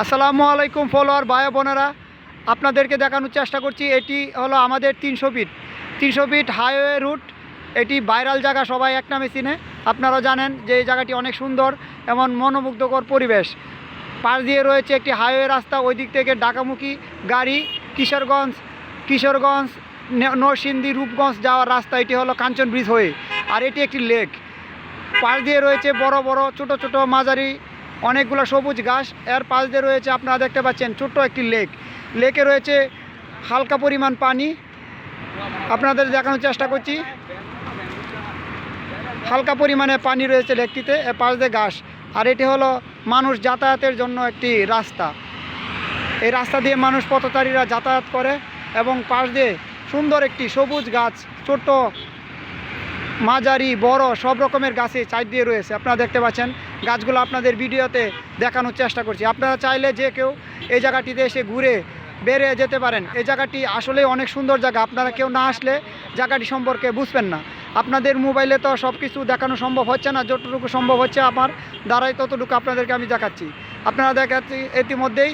আসসালামু আলাইকুম ফলোয়ার ভাই বোনেরা, আপনাদেরকে দেখানোর চেষ্টা করছি। এটি হলো আমাদের 300 ফিট হাইওয়ে রুট। এটি ভাইরাল জায়গা, সবাই এক নামে চিনে। আপনারা জানেন যে এই জায়গাটি অনেক সুন্দর, এমন মনোমুগ্ধকর পরিবেশ। পাশ দিয়ে রয়েছে একটি হাইওয়ে রাস্তা, ওই দিক থেকে ঢাকামুখী গাড়ি কিশোরগঞ্জ নরসিংদী রূপগঞ্জ যাওয়ার রাস্তা। এটি হলো কাঞ্চন ব্রিজ হয়ে। আর এটি একটি লেক। পাশ দিয়ে রয়েছে বড় বড় ছোট ছোট মাঝারি অনেকগুলো সবুজ ঘাস। এর পাশ দিয়ে রয়েছে, আপনারা দেখতে পাচ্ছেন, ছোট্ট একটি লেক। লেকে রয়েছে হালকা পরিমাণ পানি। আপনাদের দেখানোর চেষ্টা করছি। হালকা পরিমাণে পানি রয়েছে লেকটিতে, এর পাশ দিয়ে ঘাস। আর এটি হলো মানুষ যাতায়াতের জন্য একটি রাস্তা। এই রাস্তা দিয়ে মানুষ পথচারীরা যাতায়াত করে এবং পাশ দিয়ে সুন্দর একটি সবুজ গাছ, ছোট মাঝারি বড় সব রকমের গাছে সাইড দিয়ে রয়েছে। আপনারা দেখতে পাচ্ছেন গাছগুলো, আপনাদের ভিডিওতে দেখানোর চেষ্টা করছি। আপনারা চাইলে যে কেউ এই জায়গাটিতে এসে ঘুরে বেরিয়ে যেতে পারেন। এই জায়গাটি আসলে অনেক সুন্দর জায়গা। আপনারা কেউ না আসলে জায়গাটি সম্পর্কে বুঝবেন না। আপনাদের মোবাইলে তো সব কিছু দেখানো সম্ভব হচ্ছে না, যতটুকু সম্ভব হচ্ছে আমার দ্বারাই ততটুকু আপনাদেরকে আমি দেখাচ্ছি। আপনারা দেখাচ্ছি ইতিমধ্যেই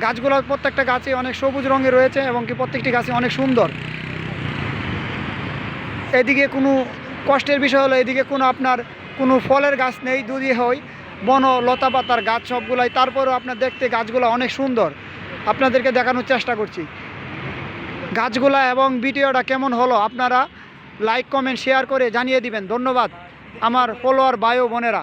গাছগুলো প্রত্যেকটা গাছে অনেক সবুজ রঙে রয়েছে এবং কি প্রত্যেকটি গাছে অনেক সুন্দর। এদিকে কোনো কষ্টের বিষয় হলো, এদিকে কোনো ফলের গাছ নেই, যদি হয় বন লতা পাতার গাছ সবগুলাই। তারপরেও আপনার দেখতে গাছগুলো অনেক সুন্দর। আপনাদেরকে দেখানোর চেষ্টা করছি গাছগুলা। এবং ভিডিওটা কেমন হলো আপনারা লাইক কমেন্ট শেয়ার করে জানিয়ে দিবেন। ধন্যবাদ আমার ফলোয়ার ভাই ও বোনেরা।